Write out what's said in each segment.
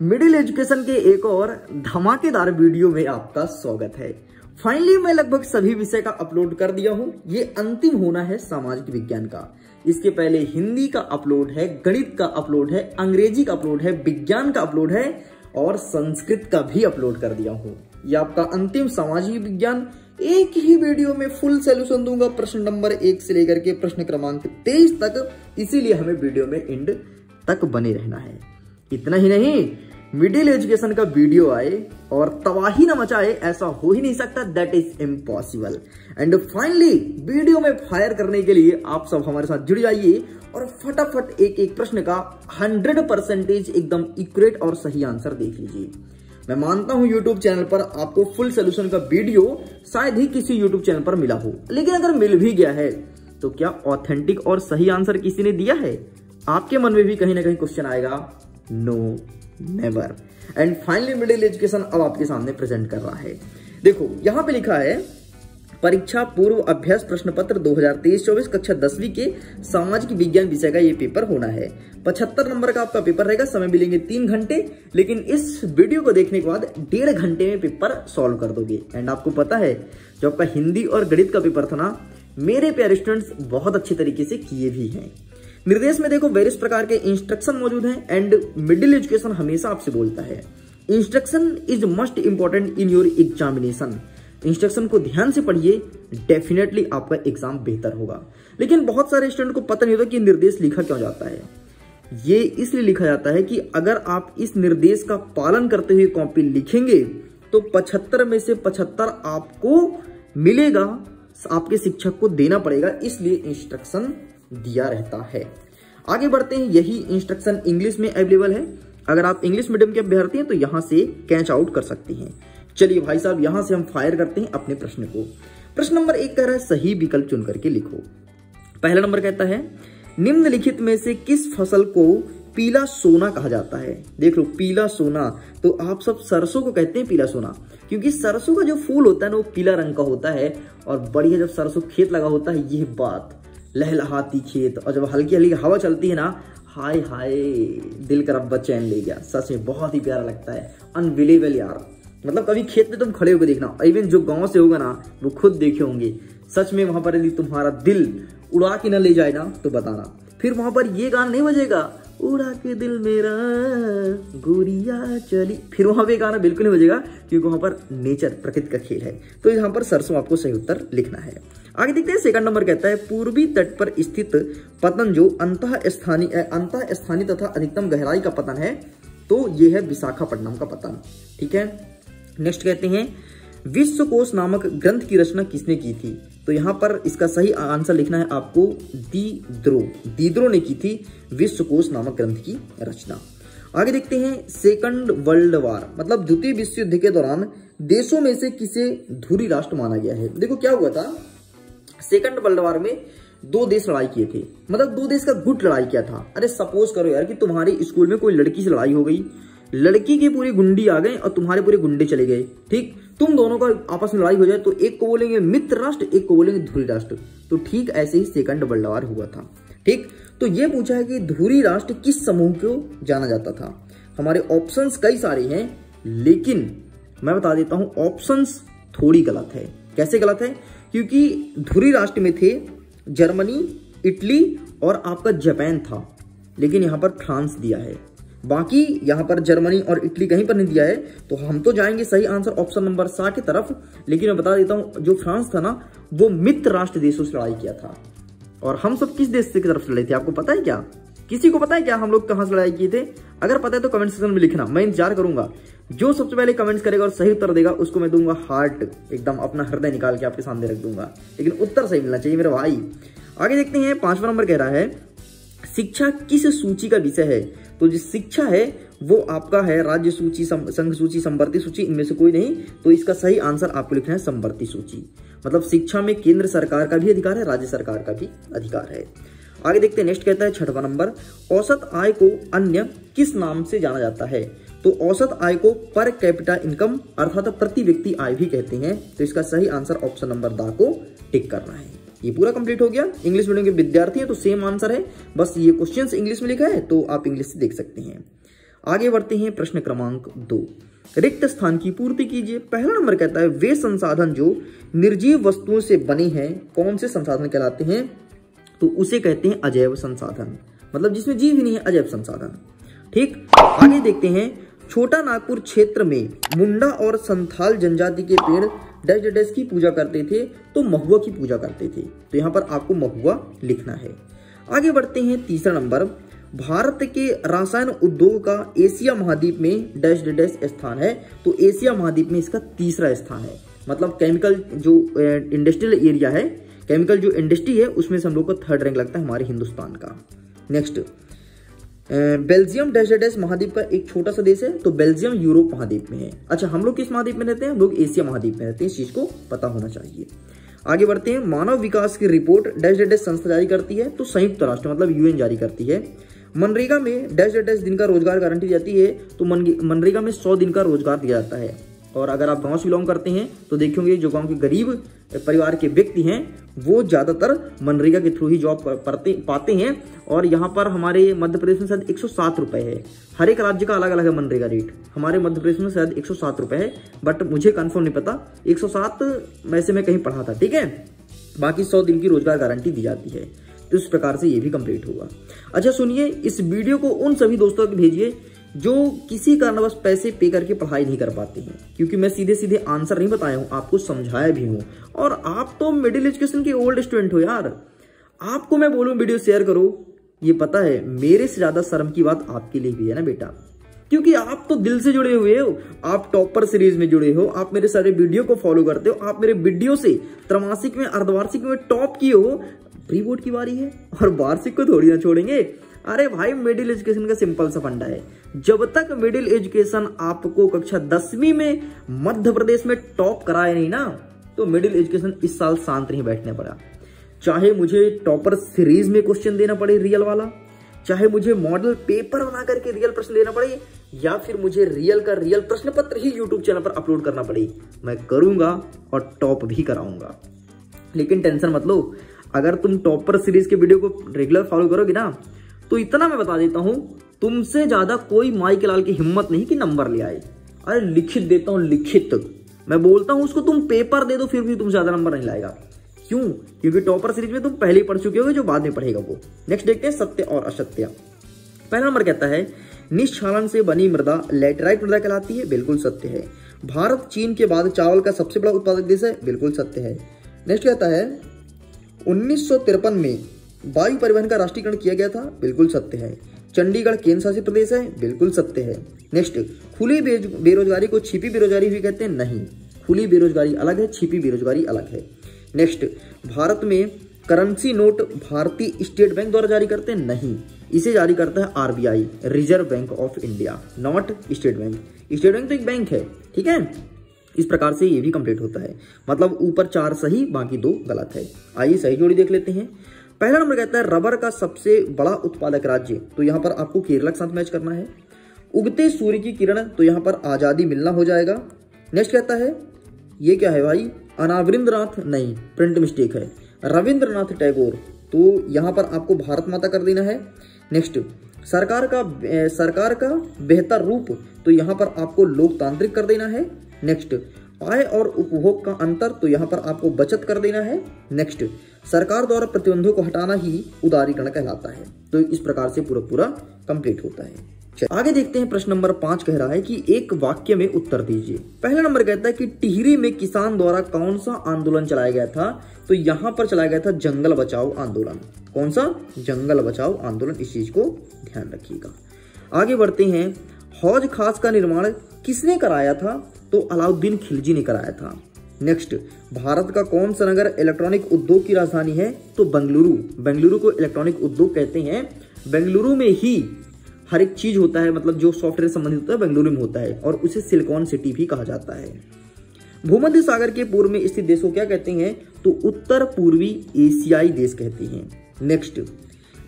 Middle education के एक और धमाकेदार वीडियो में आपका स्वागत है। फाइनली मैं लगभग सभी विषय का अपलोड कर दिया हूं। ये अंतिम होना है सामाजिक विज्ञान का। इसके पहले हिंदी का अपलोड है, गणित का अपलोड है, अंग्रेजी का अपलोड है, विज्ञान का अपलोड है और संस्कृत का भी अपलोड कर दिया हूं। ये आपका अंतिम सामाजिक विज्ञान एक ही वीडियो में फुल सोल्यूशन दूंगा, प्रश्न नंबर 1 से लेकर के प्रश्न क्रमांक 23 तक। इसीलिए हमें वीडियो में एंड तक बने रहना है। इतना ही नहीं, मिडिल एजुकेशन का वीडियो आए और तबाही न मचाए ऐसा हो ही नहीं सकता। That is impossible. And finally video में फायर करने के लिए आप सब हमारे साथ जुड़ जाइए और फटाफट एक एक प्रश्न का 100% एकदम एक्यूरेट और सही आंसर देख लीजिए। मैं मानता हूं YouTube चैनल पर आपको फुल सोल्यूशन का वीडियो शायद ही किसी YouTube चैनल पर मिला हो, लेकिन अगर मिल भी गया है तो क्या ऑथेंटिक और सही आंसर किसी ने दिया है? आपके मन में भी कहीं ना कहीं क्वेश्चन आएगा। No, never. And finally middle education अब आपके सामने प्रेजेंट कर रहा है। देखो यहां पे लिखा है परीक्षा पूर्व अभ्यास प्रश्न पत्र 2023-24 कक्षा 10वीं के सामाजिक विज्ञान विषय का ये पेपर होना है। 75 नंबर का आपका पेपर रहेगा। समय मिलेंगे 3 घंटे, लेकिन इस वीडियो को देखने के बाद 1.5 घंटे में पेपर सॉल्व कर दोगे। एंड आपको पता है जो आपका हिंदी और गणित का पेपर था ना, मेरे प्यारे स्टूडेंट्स बहुत अच्छे तरीके से किए भी हैं। निर्देश में देखो वेरियस प्रकार के इंस्ट्रक्शन मौजूद हैं। एंड मिडिल एजुकेशन हमेशा आपसे बोलता है instruction is must important in your examination. Instruction को ध्यान से पढ़िए, डेफिनेटली आपका एग्जाम बेहतर होगा। लेकिन बहुत सारे स्टूडेंट को पता नहीं होता कि निर्देश लिखा क्यों जाता है। ये इसलिए लिखा जाता है कि अगर आप इस निर्देश का पालन करते हुए कॉपी लिखेंगे तो 75 में से 75 आपको मिलेगा, आपके शिक्षक को देना पड़ेगा। इसलिए इंस्ट्रक्शन दिया रहता है। आगे बढ़ते हैं। यही इंस्ट्रक्शन इंग्लिश में अवेलेबल है। अगर आप इंग्लिश मीडियम के अभ्यर्थी हैं तो यहां से कैच आउट कर सकते हैं। चलिए भाई साहब, यहां से हम फायर करते हैं अपने प्रश्न को। प्रश्न नंबर 1 कह रहा है सही विकल्प चुन करके लिखो। पहला नंबर कहता है निम्नलिखित में से किस फसल को पीला सोना कहा जाता है? देख लो, पीला सोना तो आप सब सरसों को कहते हैं पीला सोना, क्योंकि सरसों का जो फूल होता है ना वो पीला रंग का होता है। और बढ़िया जब सरसों खेत लगा होता है, यह बात लहलहाती खेत, और जब हल्की हल्की हवा चलती है ना, हाय हाय दिल का रब्बा चैन ले गया। सच में बहुत ही प्यारा लगता है। अनबिलीवेबल यार। मतलब कभी खेत में तुम खड़े होकर देखना, इवन जो गांव से होगा ना वो खुद देखे होंगे। सच में वहां पर यदि तुम्हारा दिल उड़ा के न ले जाए ना तो बताना। फिर वहां पर ये गाना नहीं बजेगा, उड़ा के दिल मेरा गोरिया चली, फिर वहां पे गाना बिल्कुल नहीं बजेगा, क्योंकि वहां पर नेचर, प्रकृति का खेल है। तो यहाँ पर सरसों आपको सही उत्तर लिखना है। आगे देखते हैं। सेकंड नंबर कहता है पूर्वी तट पर स्थित पतन जो अंतः स्थानीय तथा अधिकतम गहराई का पतन है, तो यह है विशाखापट्टनम का पतन। ठीक है। नेक्स्ट कहते हैं विश्वकोश नामक ग्रंथ की रचना किसने की थी? तो यहां पर इसका सही आंसर लिखना है आपको दीद्रो ने की थी विश्वकोश नामक ग्रंथ की रचना। आगे देखते हैं सेकंड वर्ल्ड वॉर मतलब द्वितीय विश्व युद्ध के दौरान देशों में से किसे धुरी राष्ट्र माना गया है? देखो क्या हुआ था, सेकंड वर्ल्ड वॉर में 2 देश लड़ाई किए थे, मतलब 2 देश का गुट लड़ाई किया था। अरे सपोज करो यार कि तुम्हारे स्कूल में कोई लड़की से लड़ाई हो गई, लड़की की पूरी गुंडी आ गए और तुम्हारे पूरे गुंडे चले गए। ठीक, तुम दोनों का आपस में लड़ाई हो जाए तो एक को बोलेंगे मित्र राष्ट्र, एक को बोलेंगे धुरी राष्ट्र। तो ठीक ऐसे ही सेकंड वर्ल्ड वॉर हुआ था। ठीक, तो ये पूछा है कि धुरी राष्ट्र किस समूह को जाना जाता था? हमारे ऑप्शंस कई सारे हैं, लेकिन मैं बता देता हूं ऑप्शंस थोड़ी गलत है। कैसे गलत है? क्योंकि धुरी राष्ट्र में थे जर्मनी, इटली और आपका जापान था, लेकिन यहां पर फ्रांस दिया है। बाकी यहां पर जर्मनी और इटली कहीं पर नहीं दिया है। तो हम तो जाएंगे सही आंसर ऑप्शन नंबर 7 की तरफ। लेकिन मैं बता देता हूं जो फ्रांस था ना, वो मित्र राष्ट्र देशों से लड़ाई किया था। और हम सब किस देश की तरफ से लड़े थे आपको पता है क्या? किसी को पता है क्या हम लोग कहां से लड़ाई किए थे? अगर पता है तो कमेंट सेक्शन में लिखना, मैं इंतजार करूंगा। जो सबसे पहले कमेंट्स करेगा और सही उत्तर देगा उसको मैं दूंगा हार्ट, एकदम अपना हृदय निकाल के आपके सामने रख दूंगा। लेकिन उत्तर सही मिलना चाहिए मेरे भाई। आगे देखते हैं। 5वां नंबर कह रहा है शिक्षा किस सूची का विषय है? तो जो शिक्षा है वो आपका है राज्य सूची, संघ सूची, संवर्ती सूची, इनमें से कोई नहीं। तो इसका सही आंसर आपको लिखना है संवर्ती सूची। मतलब शिक्षा में केंद्र सरकार का भी अधिकार है, राज्य सरकार का भी अधिकार है। आगे देखते हैं। नेक्स्ट कहता है 6वां नंबर औसत आय को अन्य किस नाम से जाना जाता है? तो औसत आय को पर कैपिटा इनकम अर्थात प्रति व्यक्ति आय भी कहते हैं। तो इसका सही आंसर ऑप्शन नंबर दा को टिक करना है। ये पूरा कंप्लीट हो गया। इंग्लिश मीडियम के विद्यार्थी हैं तो सेम आंसर है, बस ये क्वेश्चंस इंग्लिश में लिखा है तो आप इंग्लिश से देख सकते हैं। आगे बढ़ते हैं प्रश्न क्रमांक 2, रिक्त स्थान की पूर्ति कीजिए। पहला नंबर कहता है वे संसाधन जो निर्जीव वस्तुओं से बने हैं कौन से संसाधन कहलाते हैं, तो उसे कहते हैं अजैव संसाधन, मतलब जिसमें जीव ही नहीं है, अजैव संसाधन। ठीक, आगे देखते हैं छोटा नागपुर क्षेत्र में मुंडा और संथाल जनजाति के पेड़ डैश डैश की पूजा करते थे, तो महुआ की पूजा करते थे, तो यहाँ पर आपको महुआ लिखना है। आगे बढ़ते हैं तीसरा नंबर, भारत के रसायन उद्योग का एशिया महाद्वीप में डैश डैश स्थान है, तो एशिया महाद्वीप में इसका तीसरा स्थान है, मतलब केमिकल जो इंडस्ट्रियल एरिया है, केमिकल जो इंडस्ट्री है उसमें से हम लोग को थर्ड रैंक लगता है हमारे हिंदुस्तान का। नेक्स्ट, बेल्जियम डैश डैश महाद्वीप का एक छोटा सा देश है, तो बेल्जियम यूरोप महाद्वीप में है। अच्छा, हम लोग किस महाद्वीप में रहते हैं, हम लोग एशिया महाद्वीप में रहते हैं, इस चीज को पता होना चाहिए। आगे बढ़ते हैं, मानव विकास की रिपोर्ट डैश डैश संस्था जारी करती है, तो संयुक्त राष्ट्र मतलब यूएन जारी करती है। मनरेगा में डैश डैश दिन का रोजगार गारंटी जाती है, तो मनरेगा में 100 दिन का रोजगार दिया जाता है। और अगर आप गांव से बिलोंग करते हैं तो देखेंगे जो गांव के गरीब परिवार के व्यक्ति हैं वो ज्यादातर मनरेगा के थ्रू ही जॉब पाते हैं। और यहाँ पर हमारे मध्य प्रदेश में शायद 107 रुपए है, हर एक राज्य का अलग अलग है मनरेगा रेट, हमारे मध्य प्रदेश में शायद 107 रुपए है, बट मुझे कंफर्म नहीं पता, 107 में से मैं कहीं पढ़ा था। ठीक है, बाकी 100 दिन की रोजगार गारंटी दी जाती है, तो इस प्रकार से ये भी कंप्लीट होगा। अच्छा सुनिए, इस वीडियो को उन सभी दोस्तों को भेजिए जो किसी कारणवश पैसे पे करके पढ़ाई नहीं कर पाते हैं, क्योंकि मैं सीधे सीधे आंसर नहीं बताया हूं, आपको समझाया भी हूं। और आप तो मिडिल एजुकेशन के ओल्ड स्टूडेंट हो यार, आपको मैं बोलूं वीडियो शेयर करो, ये पता है मेरे से ज्यादा शर्म की बात आपके लिए भी है ना बेटा, क्योंकि आप तो दिल से जुड़े हुए हो, आप टॉपर सीरीज में जुड़े हो, आप मेरे सारे वीडियो को फॉलो करते हो, आप मेरे वीडियो से त्रैमासिक में अर्धवार्षिक में टॉप किए हो। प्री बोर्ड की बारी है और वार्षिक को थोड़ी ना छोड़ेंगे। अरे भाई, मिडिल एजुकेशन का सिंपल सा फंडा है, जब तक मिडिल एजुकेशन आपको कक्षा 10वीं में मध्य प्रदेश में टॉप कराए नहीं ना, तो मिडिल एजुकेशन इस साल शांत नहीं बैठने पड़ा। चाहे मुझे टॉपर सीरीज में क्वेश्चन देना पड़े रियल वाला, चाहे मुझे मॉडल पेपर बना करके रियल प्रश्न लेना पड़े, या फिर मुझे रियल का रियल प्रश्न पत्र ही यूट्यूब चैनल पर अपलोड करना पड़े, मैं करूंगा और टॉप भी कराऊंगा। लेकिन टेंशन मत लो, अगर तुम टॉपर सीरीज के वीडियो को रेगुलर फॉलो करोगे ना, तो इतना मैं बता देता हूं, तुमसे ज्यादा कोई माई के लाल की हिम्मत नहीं कि नंबर ले आए। अरे लिखित देता हूं, लिखित मैं बोलता हूं उसको, तुम पेपर दे दो फिर भी तुम ज्यादा नंबर नहीं लाएगा। क्यों? क्योंकि टॉपर सीरीज में तुम पहले ही पढ़ चुके हो, जो बाद में पढ़ेगा वो। नेक्स्ट देखते हैं सत्य और असत्य। पहला नंबर कहता है निष्क्षालन से बनी मृदा लैटेराइट मृदा कहलाती है, बिल्कुल सत्य है। भारत चीन के बाद चावल का सबसे बड़ा उत्पादक देश है, बिल्कुल सत्य है। नेक्स्ट कहता है 1953 में वायु परिवहन का राष्ट्रीयकरण किया गया था, बिल्कुल सत्य है। चंडीगढ़ केंद्र शासित प्रदेश है, बिल्कुल सत्य है। नेक्स्ट, खुली बेरोजगारी को छिपी बेरोजगारी भी कहते हैं, नहीं, खुली बेरोजगारी अलग है, छिपी बेरोजगारी अलग है। नेक्स्ट, भारत में करेंसी नोट भारतीय स्टेट बैंक द्वारा जारी करते हैं, नहीं, इसे जारी करता है RBI, reserve bank of India, not state bank. State bank तो एक बैंक है, ठीक है। इस प्रकार से ये भी कंप्लीट होता है, मतलब ऊपर 4 सही बाकी 2 गलत है। आइए सही जोड़ी देख लेते हैं। पहला नंबर कहता है रबर का सबसे बड़ा उत्पादक राज्य, तो यहाँ पर आपको केरला के साथ मैच करना है। उगते सूर्य की किरण, तो यहाँ पर आजादी मिलना हो जाएगा। नेक्स्ट कहता है ये क्या है भाई, अनावरिंद्रनाथ, नहीं प्रिंट मिस्टेक है, रविंद्रनाथ टैगोर, तो यहाँ पर आपको भारत माता कर देना है। नेक्स्ट, सरकार का बेहतर रूप, तो यहाँ पर आपको लोकतांत्रिक कर देना है। नेक्स्ट, आय और उपभोग का अंतर, तो यहाँ पर आपको बचत कर देना है। नेक्स्ट, सरकार द्वारा प्रतिबंधों को हटाना ही उदारीकरण कहलाता है। तो इस प्रकार से पूरा कंप्लीट होता है। आगे देखते हैं, प्रश्न नंबर 5 कह रहा है कि एक वाक्य में उत्तर दीजिए। पहला नंबर कहता है कि टिहरी में किसान द्वारा कौन सा आंदोलन चलाया गया था, तो यहाँ पर चलाया गया था जंगल बचाओ आंदोलन। कौन सा? जंगल बचाओ आंदोलन, इस चीज को ध्यान रखिएगा। आगे बढ़ते हैं, हौज खास का निर्माण किसने कराया था, तो अलाउद्दीन खिलजी ने कराया था। नेक्स्ट, भारत का कौन सा नगर इलेक्ट्रॉनिक उद्योग की राजधानी है, तो बेंगलुरु। बेंगलुरु को इलेक्ट्रॉनिक उद्योग कहते हैं। बेंगलुरु में ही हर एक चीज होता है, मतलब जो सॉफ्टवेयर संबंधित होता है बेंगलुरु में होता है, और उसे सिलिकॉन सिटी भी कहा जाता है। भूमध्य सागर के पूर्व में स्थित देश को क्या कहते हैं, तो उत्तर पूर्वी एशियाई देश कहते हैं। नेक्स्ट,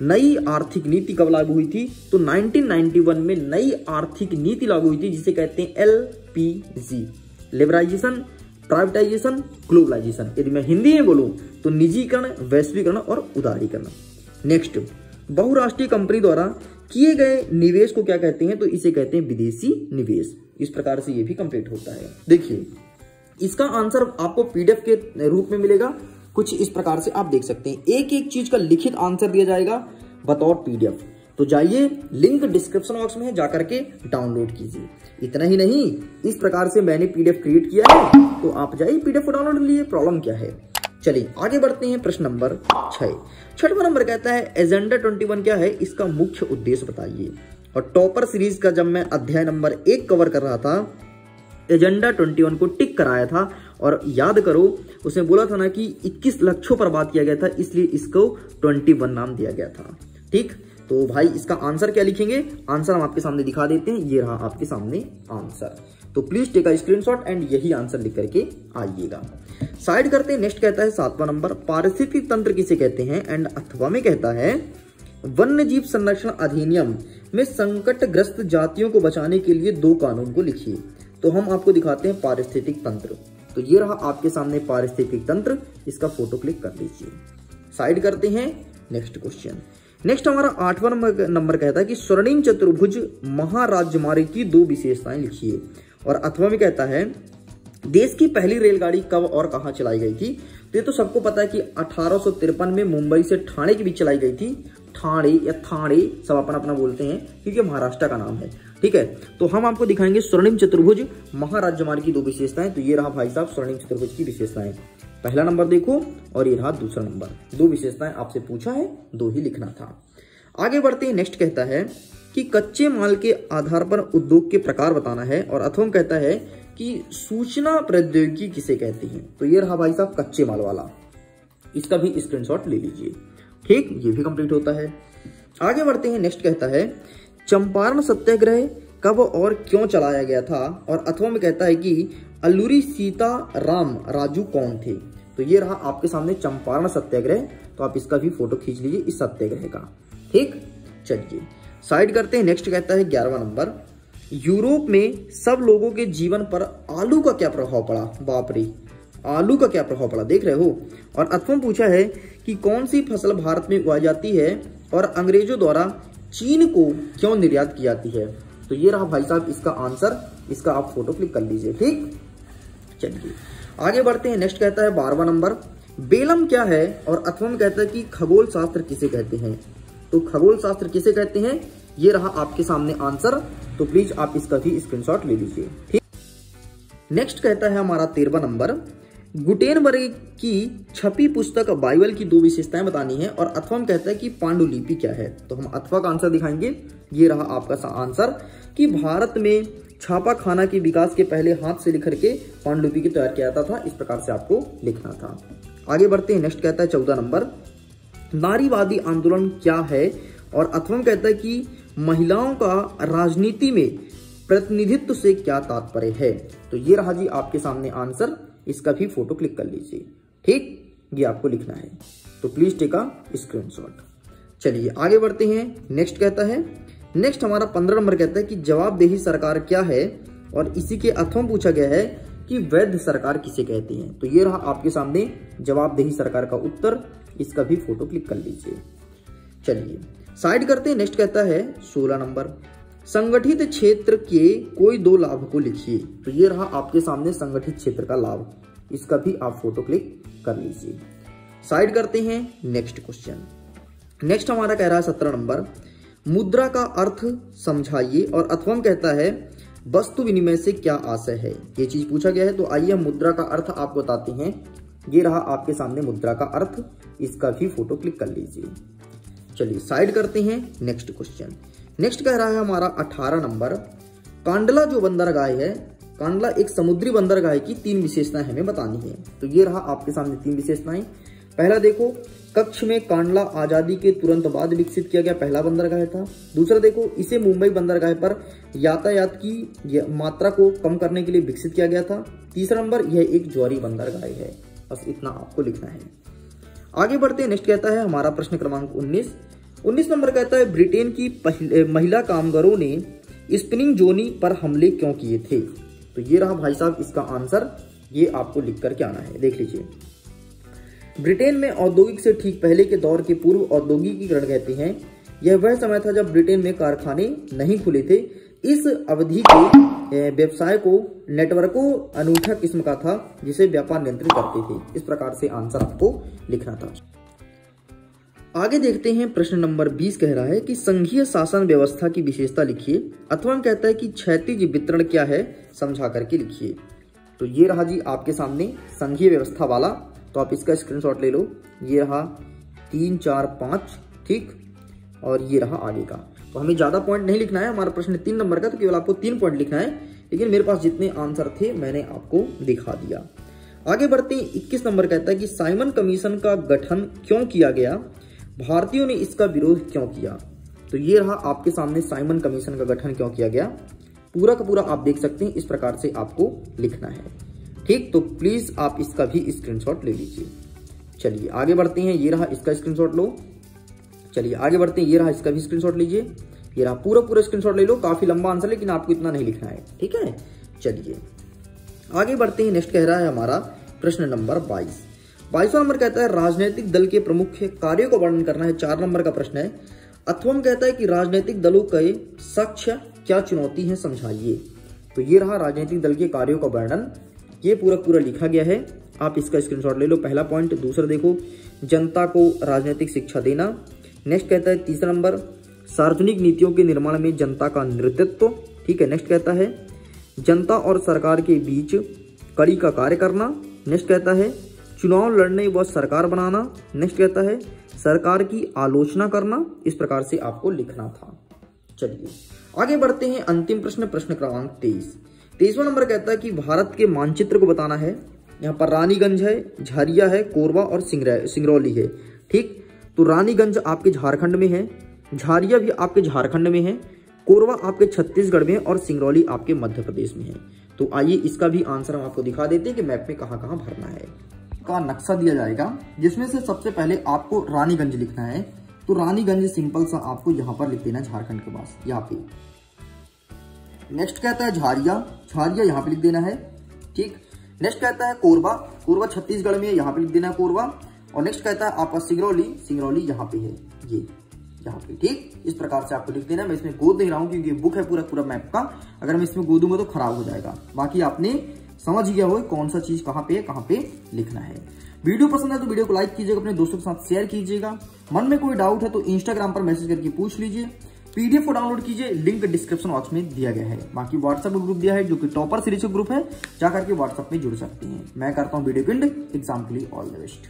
नई आर्थिक नीति कब लागू हुई थी, तो 1991 में नई आर्थिक नीति लागू हुई थी, जिसे कहते हैं LPG, लिबरलाइजेशन, प्राइवेटाइजेशन, ग्लोबलाइजेशन। यदि मैं हिंदी में बोलूं तो निजीकरण, वैश्वीकरण और उदारीकरण। नेक्स्ट, बहुराष्ट्रीय कंपनी द्वारा किए गए निवेश को क्या कहते हैं, तो इसे कहते हैं विदेशी निवेश। इस प्रकार से ये भी कंप्लीट होता है। देखिए इसका आंसर आपको पीडीएफ के रूप में मिलेगा, कुछ इस प्रकार से आप देख सकते हैं। एक एक चीज का लिखित आंसर दिया जाएगा बतौर पीडीएफ। तो जाइए, लिंक डिस्क्रिप्शन बॉक्स में है, जाकर के डाउनलोड कीजिए। इतना ही नहीं, इस प्रकार से मैंने पीडीएफ क्रिएट किया है, तो आप जाइए पीडीएफ को डाउनलोड लीजिए, प्रॉब्लम क्या है। चलिए आगे बढ़ते हैं। प्रश्न नंबर 6, छठवां नंबर कहता है एजेंडा 21 क्या है, इसका मुख्य उद्देश्य बताइए। और टॉपर सीरीज का जब मैं अध्याय नंबर 1 कवर कर रहा था, एजेंडा 21 को टिक कराया था, और याद करो उसने बोला था ना कि 21 लक्ष्यों पर बात किया गया था, इसलिए इसको 21 नाम दिया गया था। ठीक, तो भाई इसका आंसर क्या लिखेंगे, आंसर हम आपके सामने दिखा देते हैं। ये रहा आपके सामने आंसर, तो please take a screenshot and यही आंसर लिख करके आइएगा। साइड करते हैं। नेक्स्ट कहता है 7वां नंबर, पारिस्थितिक तंत्र किसे कहते हैं, एंड अथवा में कहता है वन्य जीव संरक्षण अधिनियम में संकटग्रस्त जातियों को बचाने के लिए 2 कानून को लिखिए। तो हम आपको दिखाते हैं पारिस्थितिक तंत्र। तो ये रहा आपके सामने पारिस्थितिक तंत्र, इसका फोटो क्लिक कर लीजिए। साइड करते हैं। Next question. नेक्स्ट हमारा 8वां नंबर कहता है कि स्वर्णिम चतुर्भुज महाराजमार्ग की 2 विशेषताएं लिखिए। और अथवा में कहता है देश की पहली रेलगाड़ी कब और कहां चलाई गई थी। तो ये तो सबको पता है कि 1853 में मुंबई से ठाणे के बीच चलाई गई थी। ठाणे या थाणे सब अपना अपना बोलते हैं, क्योंकि महाराष्ट्र का नाम है। ठीक है, तो हम आपको दिखाएंगे स्वर्णिम चतुर्भुज महाराजमार्ग की 2 विशेषताएं। तो ये रहा भाई साहब स्वर्णिम चतुर्भुज की विशेषताएं। पहला नंबर देखो, और ये रहा दूसरा नंबर। 2 विशेषताएं आपसे पूछा है, 2 ही लिखना था। आगे बढ़ते हैं। नेक्स्ट कहता है कि कच्चे माल के आधार पर उद्योग के प्रकार बताना है। और अथवा कहता है कि सूचना प्रौद्योगिकी किसे कहती है। तो ये रहा भाई साहब कच्चे माल वाला, इसका भी स्क्रीनशॉट ले लीजिए। ठीक, ये भी कंप्लीट होता है। आगे बढ़ते हैं। नेक्स्ट कहता है चंपारण सत्याग्रह कब और क्यों चलाया गया था। और अथवा में कहता है कि अल्लूरी सीताराम राजू कौन थे। तो ये रहा आपके सामने चंपारण सत्याग्रह। तो आप इसका भी फोटो खींच लीजिए इस सत्याग्रह का। ठीक, चलिए साइड करते हैं। नेक्स्ट कहता है 11वां नंबर, यूरोप में सब लोगों के जीवन पर आलू का क्या प्रभाव पड़ा। बाप रे, आलू का क्या प्रभाव पड़ा, देख रहे हो। और अथवा पूछा है कि कौन सी फसल भारत में उगाई जाती है और अंग्रेजों द्वारा चीन को क्यों निर्यात की जाती है। तो ये रहा भाई साहब इसका आंसर, इसका आप फोटो क्लिक कर लीजिए। ठीक, चलिए आगे बढ़ते हैं। नेक्स्ट कहता है 12वां नंबर, बेलम क्या है। और अथवा में कहता है कि खगोल शास्त्र किसे कहते हैं। तो खगोल शास्त्र किसे कहते हैं, ये रहा आपके सामने आंसर। तो प्लीज आप इसका भी स्क्रीनशॉट ले लीजिए। ठीक, नेक्स्ट कहता है हमारा 13वां नंबर, गुटेनबर्ग की छपी पुस्तक बाइबल की 2 विशेषताएं बतानी है। और अथवा में कहता है कि पांडुलिपि क्या है। तो हम अथवा का आंसर दिखाएंगे। ये रहा आपका आंसर कि भारत में छापा खाना के विकास के पहले हाथ से लिख करके पांडुलिपि की तैयार किया जाता था। इस प्रकार से आपको लिखना था। आगे बढ़ते हैं। नेक्स्ट कहता है 14 नंबर, नारीवादी आंदोलन क्या है। और अथवा में कहता है कि महिलाओं का राजनीति में प्रतिनिधित्व से क्या तात्पर्य है। तो ये रहा जी आपके सामने आंसर, इसका भी फोटो क्लिक कर लीजिए। ठीक, ये आपको लिखना है। तो प्लीज टेक अ स्क्रीनशॉट। चलिए आगे बढ़ते हैं। नेक्स्ट कहता है, नेक्स्ट हमारा 15 नंबर कहता है कि जवाबदेही सरकार क्या है। और इसी के अथवा पूछा गया है कि वैध सरकार किसे कहते हैं। तो ये रहा आपके सामने जवाबदेही सरकार का उत्तर, इसका भी फोटो क्लिक कर लीजिए। चलिए साइड करते हैं। नेक्स्ट कहता है 16 नंबर, संगठित क्षेत्र के कोई 2 लाभ को लिखिए। तो ये रहा आपके सामने संगठित क्षेत्र का लाभ, इसका भी आप फोटो क्लिक कर लीजिए। साइड करते हैं। Next question. नेक्स्ट हमारा कह रहा है 17 नंबर, मुद्रा का अर्थ समझाइए। और अथवा कहता है वस्तु विनिमय से क्या आशय है। ये चीज पूछा गया है। तो आइए हम मुद्रा का अर्थ आपको बताते हैं। ये रहा आपके सामने मुद्रा का अर्थ, इसका भी फोटो क्लिक कर लीजिए। चलिए साइड करते हैं। Next question. नेक्स्ट कह रहा है हमारा 18 नंबर, कांडला जो बंदरगाह है, कांडला एक समुद्री बंदरगाह की 3 विशेषताएं हमें बतानी है। तो ये रहा आपके सामने 3 विशेषताएं। पहला देखो, कक्ष में कांडला आजादी के तुरंत बाद विकसित किया गया पहला बंदरगाह था। दूसरा देखो, इसे मुंबई बंदरगाह पर यातायात की मात्रा को कम करने के लिए विकसित किया गया था। तीसरा नंबर, यह एक ज्वारी बंदरगाह है। बस इतना आपको लिखना है। आगे बढ़ते हैं। नेक्स्ट कहता है हमारा प्रश्न क्रमांक 19 नंबर कहता है ब्रिटेन की महिला कामगारों ने स्पिनिंग जोनी पर हमले क्यों किए थे। तो ये रहा भाई साहब इसका आंसर, ये आपको लिख करके आना है। देख लीजिए, ब्रिटेन में औद्योगिक से ठीक पहले के दौर के पूर्व औद्योगिकीकरण कहते हैं यह वह समय था जब ब्रिटेन में कारखाने नहीं खुले थे। इस अवधि के व्यवसाय को नेटवर्कों अनूठा किस्म का था जिसे व्यापार नियंत्रित करते थे। इस प्रकार से आंसर आपको लिखना था। आगे देखते हैं प्रश्न नंबर 20 कह रहा है कि संघीय शासन व्यवस्था की विशेषता लिखिए, अथवा कहता है कि क्षैतिज वितरण क्या है समझा करके लिखिए। तो ये रहा जी आपके सामने संघीय व्यवस्था वाला, तो आप इसका स्क्रीनशॉट ले लो। ये रहा 3, 4, 5, ठीक, और ये रहा आगे का। तो हमें ज्यादा पॉइंट नहीं लिखना है, हमारा प्रश्न 3 नंबर का, तो केवल आपको 3 पॉइंट लिखना है, लेकिन मेरे पास जितने आंसर थे मैंने आपको दिखा दिया। आगे बढ़ते हैं। 21 नंबर कहता है कि साइमन कमीशन का गठन क्यों किया गया, भारतीयों ने इसका विरोध क्यों किया। तो ये रहा आपके सामने साइमन कमीशन का गठन क्यों किया गया, पूरा का पूरा आप देख सकते हैं। इस प्रकार से आपको लिखना है, ठीक। तो प्लीज आप इसका भी स्क्रीनशॉट ले लीजिए। चलिए आगे बढ़ते हैं। ये रहा इसका स्क्रीनशॉट लो। चलिए आगे बढ़ते हैं। ये रहा इसका भी स्क्रीनशॉट लीजिए। ये रहा पूरा स्क्रीनशॉट ले लो। काफी लंबा आंसर, लेकिन आपको इतना नहीं लिखना है, ठीक है। चलिए आगे बढ़ते हैं। नेक्स्ट कह रहा है हमारा प्रश्न नंबर 22वां नंबर कहता है राजनीतिक दल के प्रमुख कार्यों का वर्णन करना है। 4 नंबर का प्रश्न है। अथवा कहता है कि राजनीतिक दलों के साक्ष्य क्या चुनौती है समझाइए। तो ये रहा राजनीतिक दल के कार्यों का वर्णन, ये पूरा लिखा गया है। आप इसका स्क्रीनशॉट ले लो, पहला पॉइंट। दूसरा देखो, जनता को राजनीतिक शिक्षा देना। नेक्स्ट कहता है 3रा नंबर, सार्वजनिक नीतियों के निर्माण में जनता का नेतृत्व, ठीक है। नेक्स्ट कहता है जनता और सरकार के बीच कड़ी का कार्य करना। नेक्स्ट कहता है चुनाव लड़ने व सरकार बनाना। नेक्स्ट कहता है सरकार की आलोचना करना। इस प्रकार से आपको लिखना था। चलिए आगे बढ़ते हैं। अंतिम प्रश्न, प्रश्न क्रमांक 23वां नंबर कहता है कि भारत के मानचित्र को बताना है। यहाँ पर रानीगंज है, झारिया है, कोरबा और सिंगरौली है, ठीक। तो रानीगंज आपके झारखंड में है, झारिया भी आपके झारखंड में है, कोरबा आपके छत्तीसगढ़ में है और सिंगरौली आपके मध्य प्रदेश में है। तो आइए इसका भी आंसर हम आपको दिखा देते हैं कि मैप में कहाँ कहाँ भरना है। का नक्शा दिया जाएगा, जिसमें से सबसे पहले आपको रानीगंज लिखना है। तो रानीगंज सिंपल सा आपको यहाँ पर लिख देना, झारखंड के पास यहाँ पे। नेक्स्ट कहता है झारिया, झारिया यहाँ पे लिख देना है, ठीक। नेक्स्ट कहता है कोरबा, कोरबा छत्तीसगढ़ में है, यहाँ पे लिख देना है कोरबा। और नेक्स्ट कहता है आपका सिंगरौली, सिंगरौली यहाँ पे है, ये यहाँ पे, ठीक। इस प्रकार से आपको लिख देना है। मैं इसमें गोद नहीं रहा हूँ क्योंकि बुक है पूरा मैप का, अगर मैं इसमें गोदूंगा तो खराब हो जाएगा। बाकी आपने समझ गया हो कौन सा चीज कहाँ पे लिखना है। वीडियो पसंद है तो वीडियो को लाइक कीजिएगा, अपने दोस्तों के साथ शेयर कीजिएगा। मन में कोई डाउट है तो इंस्टाग्राम पर मैसेज करके पूछ लीजिए। पीडीएफ को डाउनलोड कीजिए, लिंक डिस्क्रिप्शन बॉक्स में दिया गया है। बाकी व्हाट्सएप ग्रुप दिया है जो कि टॉपर सीरीज ग्रुप है, जाकर के व्हाट्सएप में जुड़ सकते हैं। मैं करता हूँ वीडियो को एंड, एग्जाम के लिए ऑल द बेस्ट।